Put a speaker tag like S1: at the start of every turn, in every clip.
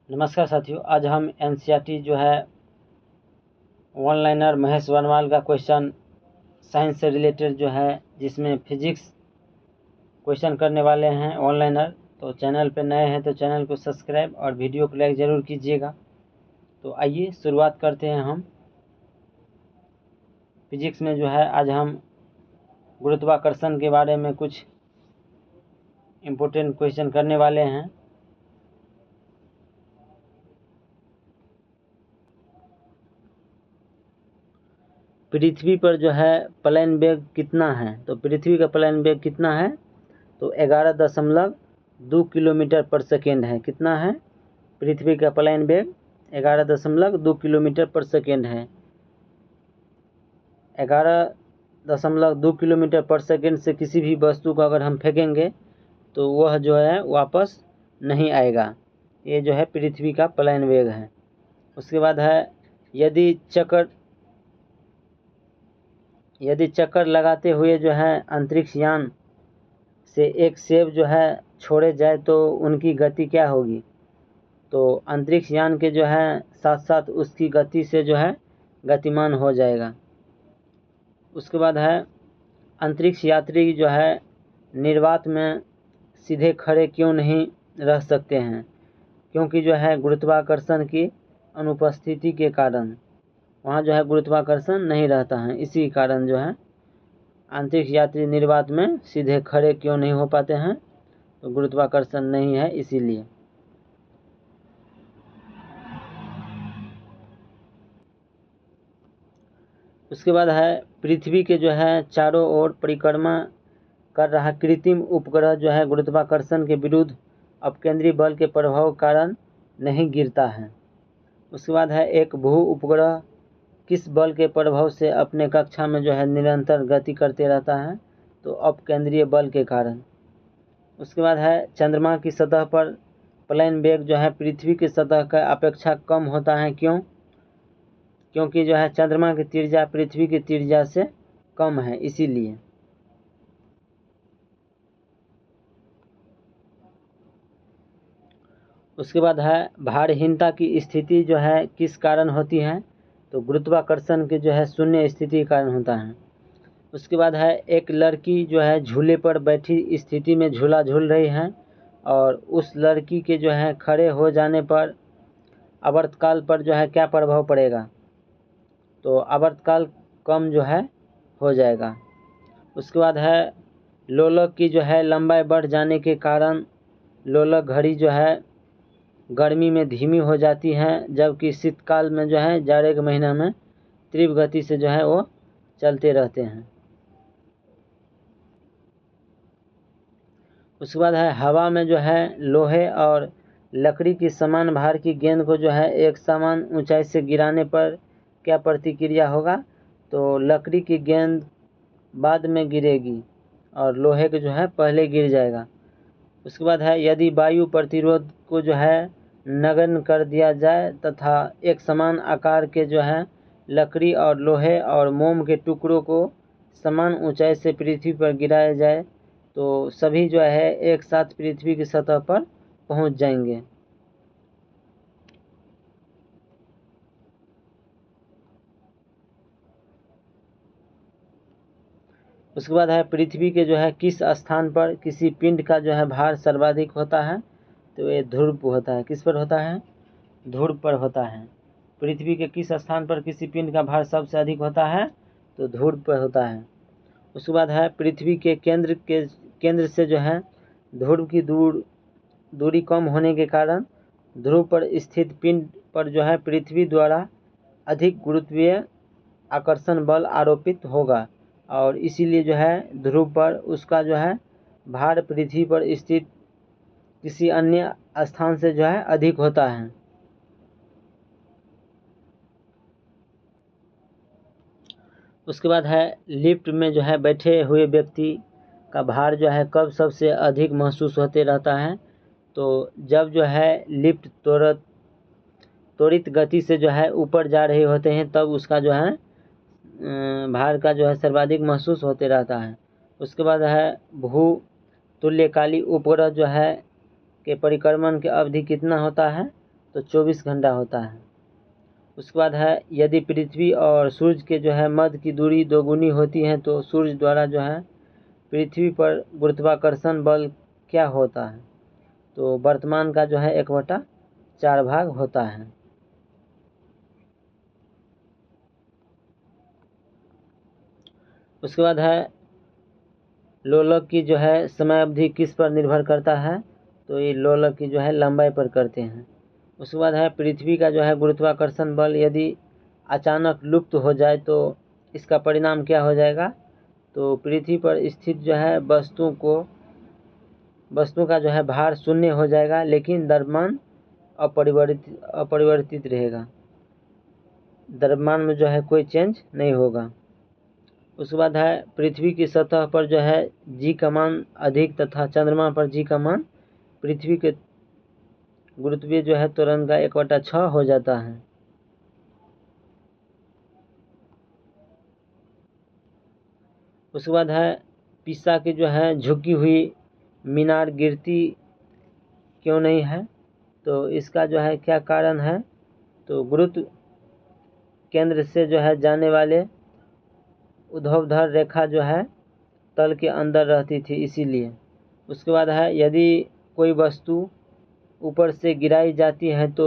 S1: नमस्कार साथियों, आज हम एनसीईआरटी जो है ऑनलाइनर महेश वर्णवाल का क्वेश्चन साइंस से रिलेटेड जो है जिसमें फिजिक्स क्वेश्चन करने वाले हैं ऑनलाइनर। तो चैनल पे नए हैं तो चैनल को सब्सक्राइब और वीडियो को लाइक ज़रूर कीजिएगा। तो आइए शुरुआत करते हैं। हम फिजिक्स में जो है आज हम गुरुत्वाकर्षण के बारे में कुछ इम्पोर्टेंट क्वेश्चन करने वाले हैं। पृथ्वी पर जो है प्लेन वेग कितना है? तो पृथ्वी का प्लेन वेग कितना है? तो 11.2 किलोमीटर पर सेकेंड है। कितना है? पृथ्वी का प्लेन वेग 11.2 किलोमीटर पर सेकेंड है। 11.2 किलोमीटर पर सेकेंड से किसी भी वस्तु को अगर हम फेंकेंगे तो वह जो है वापस नहीं आएगा। ये जो है पृथ्वी का प्लेन वेग है। उसके बाद है यदि चक्कर लगाते हुए जो है अंतरिक्ष यान से एक सेब जो है छोड़े जाए तो उनकी गति क्या होगी? तो अंतरिक्ष यान के जो है साथ साथ उसकी गति से जो है गतिमान हो जाएगा। उसके बाद है अंतरिक्ष यात्री जो है निर्वात में सीधे खड़े क्यों नहीं रह सकते हैं? क्योंकि जो है गुरुत्वाकर्षण की अनुपस्थिति के कारण वहाँ जो है गुरुत्वाकर्षण नहीं रहता है। इसी कारण जो है अंतरिक्ष यात्री निर्वात में सीधे खड़े क्यों नहीं हो पाते हैं? तो गुरुत्वाकर्षण नहीं है इसीलिए। उसके बाद है पृथ्वी के जो है चारों ओर परिक्रमा कर रहा कृत्रिम उपग्रह जो है गुरुत्वाकर्षण के विरुद्ध अपकेंद्री बल के प्रभाव के कारण नहीं गिरता है। उसके बाद है एक भू उपग्रह किस बल के प्रभाव से अपने कक्षा में जो है निरंतर गति करते रहता है? तो अपकेंद्रीय बल के कारण। उसके बाद है चंद्रमा की सतह पर प्लेन वेग जो है पृथ्वी की सतह का अपेक्षा कम होता है। क्यों? क्योंकि जो है चंद्रमा की त्रिज्या पृथ्वी की त्रिज्या से कम है इसीलिए। उसके बाद है भारहीनता की स्थिति जो है किस कारण होती है? तो गुरुत्वाकर्षण के जो है शून्य स्थिति के कारण होता है। उसके बाद है एक लड़की जो है झूले पर बैठी स्थिति में झूला झूल रही है और उस लड़की के जो है खड़े हो जाने पर आवर्तकाल पर जो है क्या प्रभाव पड़ेगा? तो आवर्तकाल कम जो है हो जाएगा। उसके बाद है लोलक की जो है लंबाई बढ़ जाने के कारण लोलक घड़ी जो है गर्मी में धीमी हो जाती है, जबकि शीतकाल में जो है जाड़े के महीना में तीव्र गति से जो है वो चलते रहते हैं। उसके बाद है हवा में जो है लोहे और लकड़ी की समान भार की गेंद को जो है एक समान ऊंचाई से गिराने पर क्या प्रतिक्रिया होगा? तो लकड़ी की गेंद बाद में गिरेगी और लोहे के जो है पहले गिर जाएगा। उसके बाद है यदि वायु प्रतिरोध को जो है नगण्य कर दिया जाए तथा एक समान आकार के जो है लकड़ी और लोहे और मोम के टुकड़ों को समान ऊंचाई से पृथ्वी पर गिराया जाए तो सभी जो है एक साथ पृथ्वी की सतह पर पहुंच जाएंगे। उसके बाद है पृथ्वी के जो है किस स्थान पर किसी पिंड का जो है भार सर्वाधिक होता है? तो ये ध्रुव पर होता है। किस पर होता है? ध्रुव पर होता है। पृथ्वी के किस स्थान पर किसी पिंड का भार सबसे अधिक होता है? तो ध्रुव पर होता है। उसके बाद है पृथ्वी के केंद्र से जो है ध्रुव की दूरी कम होने के कारण ध्रुव पर स्थित पिंड पर जो है पृथ्वी द्वारा अधिक गुरुत्वीय आकर्षण बल आरोपित होगा और इसीलिए जो है ध्रुव पर उसका जो है भार पृथ्वी पर स्थित किसी अन्य स्थान से जो है अधिक होता है। उसके बाद है लिफ्ट में जो है बैठे हुए व्यक्ति का भार जो है कब सबसे अधिक महसूस होते रहता है? तो जब जो है लिफ्ट त्वरित गति से जो है ऊपर जा रहे होते हैं तब उसका जो है भार का जो है सर्वाधिक महसूस होते रहता है। उसके बाद है भू तुल्यकालिक उपग्रह जो है के परिक्रमण की अवधि कितना होता है? तो 24 घंटा होता है। उसके बाद है यदि पृथ्वी और सूर्य के जो है मध्य की दूरी दोगुनी होती है तो सूर्य द्वारा जो है पृथ्वी पर गुरुत्वाकर्षण बल क्या होता है? तो वर्तमान का जो है 1/4 भाग होता है। उसके बाद है लोलक की जो है समय अवधि किस पर निर्भर करता है? तो ये लोलक की जो है लंबाई पर करते हैं। उसके बाद है पृथ्वी का जो है गुरुत्वाकर्षण बल यदि अचानक लुप्त हो जाए तो इसका परिणाम क्या हो जाएगा? तो पृथ्वी पर स्थित जो है वस्तु का जो है भार शून्य हो जाएगा, लेकिन द्रव्यमान अपरिवर्तित रहेगा। द्रव्यमान में जो है कोई चेंज नहीं होगा। उसके बाद है पृथ्वी की सतह पर जो है जी का मान अधिक तथा चंद्रमा पर जी का मान पृथ्वी के गुरुत्वीय जो है त्वरण का 1/6 हो जाता है। उसके बाद है पिसा की जो है झुकी हुई मीनार गिरती क्यों नहीं है? तो इसका जो है क्या कारण है? तो गुरुत्व केंद्र से जो है जाने वाले ऊर्ध्वाधर रेखा जो है तल के अंदर रहती थी, इसीलिए। उसके बाद है यदि कोई वस्तु ऊपर से गिराई जाती है तो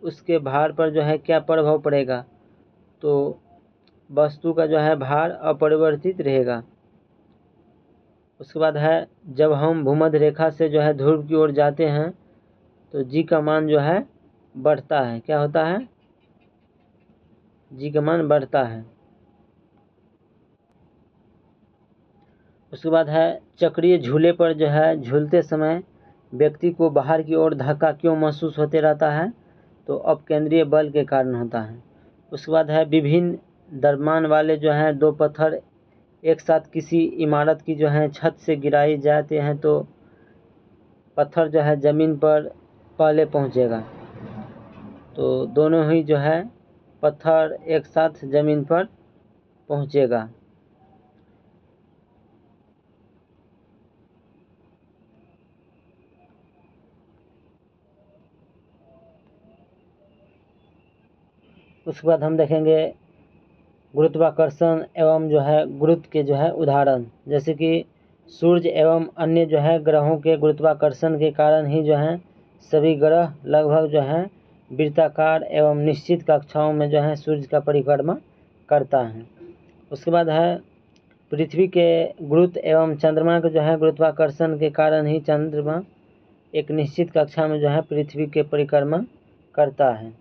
S1: उसके भार पर जो है क्या प्रभाव पड़ेगा? तो वस्तु का जो है भार अपरिवर्तित रहेगा। उसके बाद है जब हम भूमध्य रेखा से जो है ध्रुव की ओर जाते हैं तो जी का मान जो है बढ़ता है। क्या होता है? जी का मान बढ़ता है। उसके बाद है चक्रीय झूले पर जो है झूलते समय व्यक्ति को बाहर की ओर धक्का क्यों महसूस होते रहता है? तो अपकेंद्रीय बल के कारण होता है। उसके बाद है विभिन्न द्रव्यमान वाले जो हैं दो पत्थर एक साथ किसी इमारत की जो है छत से गिराए जाते हैं तो पत्थर जो है ज़मीन पर पहले पहुंचेगा। तो दोनों ही जो है पत्थर एक साथ ज़मीन पर पहुंचेगा। उसके बाद हम देखेंगे गुरुत्वाकर्षण एवं जो है गुरुत्व के जो है उदाहरण, जैसे कि सूर्य एवं अन्य जो है ग्रहों के गुरुत्वाकर्षण के कारण ही जो है सभी ग्रह लगभग जो है वृत्ताकार एवं निश्चित कक्षाओं में जो है सूर्य का परिक्रमा करता है। उसके बाद है पृथ्वी के गुरुत्व एवं चंद्रमा के जो है गुरुत्वाकर्षण के कारण ही चंद्रमा एक निश्चित कक्षा में जो है पृथ्वी के परिक्रमा करता है।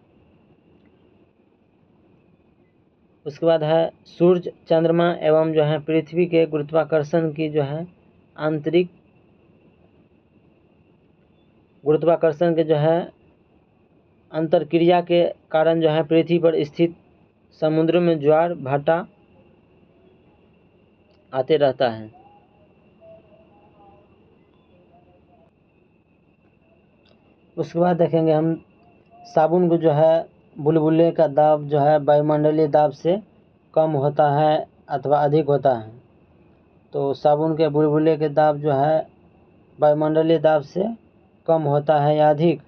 S1: उसके बाद है सूर्य चंद्रमा एवं जो है पृथ्वी के गुरुत्वाकर्षण की जो है आंतरिक गुरुत्वाकर्षण के जो है अंतरक्रिया के कारण जो है पृथ्वी पर स्थित समुद्र में ज्वार भाटा आते रहता है। उसके बाद देखेंगे हम साबुन को जो है बुलबुले का दाब जो है वायुमंडलीय दाब से कम होता है अथवा अधिक होता है। तो साबुन के बुलबुले के दाब जो है वायुमंडलीय दाब से कम होता है या अधिक?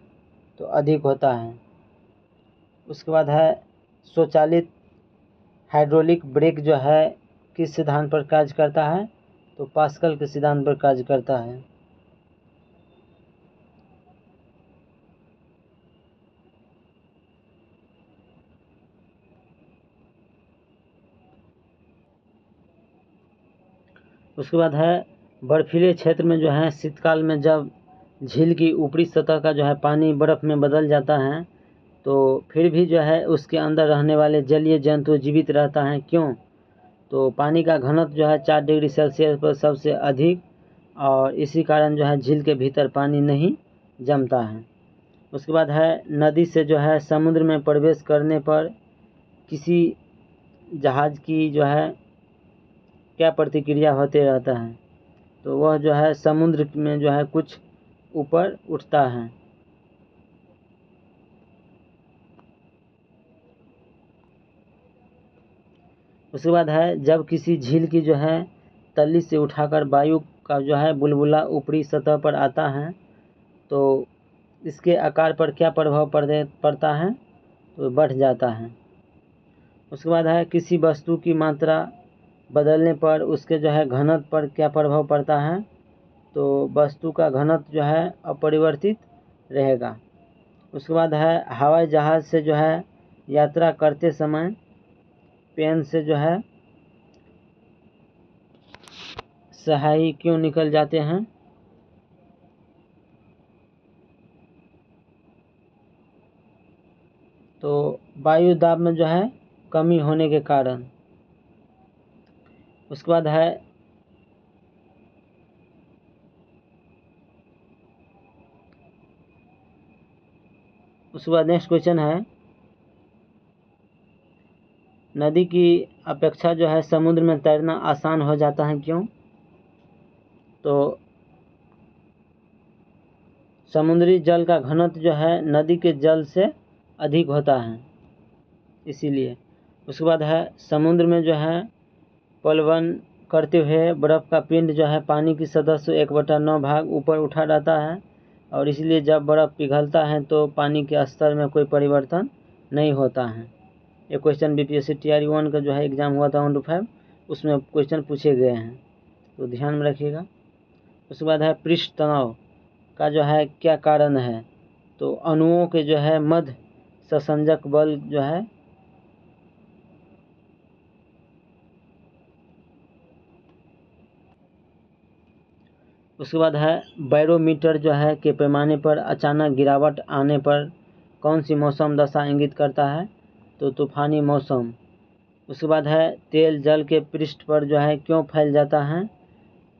S1: तो अधिक होता है। उसके बाद है स्वचालित हाइड्रोलिक ब्रेक जो है किस सिद्धांत पर कार्य करता है? तो पास्कल के सिद्धांत पर कार्य करता है। उसके बाद है बर्फीले क्षेत्र में जो है शीतकाल में जब झील की ऊपरी सतह का जो है पानी बर्फ़ में बदल जाता है तो फिर भी जो है उसके अंदर रहने वाले जलीय जंतु जीवित रहता है। क्यों? तो पानी का घनत्व जो है 4 डिग्री सेल्सियस पर सबसे अधिक और इसी कारण जो है झील के भीतर पानी नहीं जमता है। उसके बाद है नदी से जो है समुद्र में प्रवेश करने पर किसी जहाज़ की जो है क्या प्रतिक्रिया होते रहता है? तो वह जो है समुद्र में जो है कुछ ऊपर उठता है। उसके बाद है जब किसी झील की जो है तली से उठाकर वायु का जो है बुलबुला ऊपरी सतह पर आता है तो इसके आकार पर क्या प्रभाव पड़ता है, तो बढ़ जाता है। उसके बाद है किसी वस्तु की मात्रा बदलने पर उसके जो है घनत्व पर क्या प्रभाव पड़ता है, तो वस्तु का घनत्व जो है अपरिवर्तित रहेगा। उसके बाद है हवाई जहाज़ से जो है यात्रा करते समय पेन से जो है स्याही क्यों निकल जाते हैं, तो वायु दाब में जो है कमी होने के कारण। उसके बाद है नेक्स्ट क्वेश्चन है नदी की अपेक्षा जो है समुद्र में तैरना आसान हो जाता है, क्यों? तो समुद्री जल का घनत्व जो है नदी के जल से अधिक होता है, इसीलिए। उसके बाद है समुद्र में जो है प्लवन करते हुए बर्फ़ का पिंड जो है पानी की सतह से 1/9 भाग ऊपर उठा रहता है, और इसलिए जब बर्फ़ पिघलता है तो पानी के स्तर में कोई परिवर्तन नहीं होता है। ये क्वेश्चन बीपीएससी टीआरई 1 का जो है एग्ज़ाम हुआ था 1 to 5, उसमें क्वेश्चन पूछे गए हैं, तो ध्यान में रखिएगा। उसके बाद है पृष्ठ तनाव का जो है क्या कारण है, तो अणुओं के जो है मध्य संसंजक बल जो है उसके बाद है बैरोमीटर जो है के पैमाने पर अचानक गिरावट आने पर कौन सी मौसम दशा इंगित करता है, तो तूफानी मौसम। उसके बाद है तेल जल के पृष्ठ पर जो है क्यों फैल जाता है,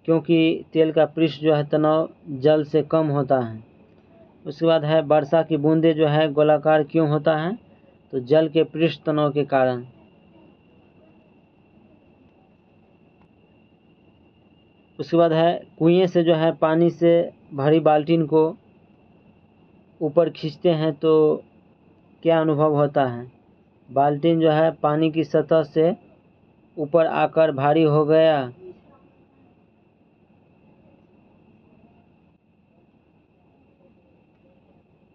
S1: क्योंकि तेल का पृष्ठ जो है तनाव जल से कम होता है। उसके बाद है वर्षा की बूंदें जो है गोलाकार क्यों होता है, तो जल के पृष्ठ तनाव के कारण। उसके बाद है कुएं से जो है पानी से भरी बाल्टीन को ऊपर खींचते हैं तो क्या अनुभव होता है, बाल्टीन जो है पानी की सतह से ऊपर आकर भारी हो गया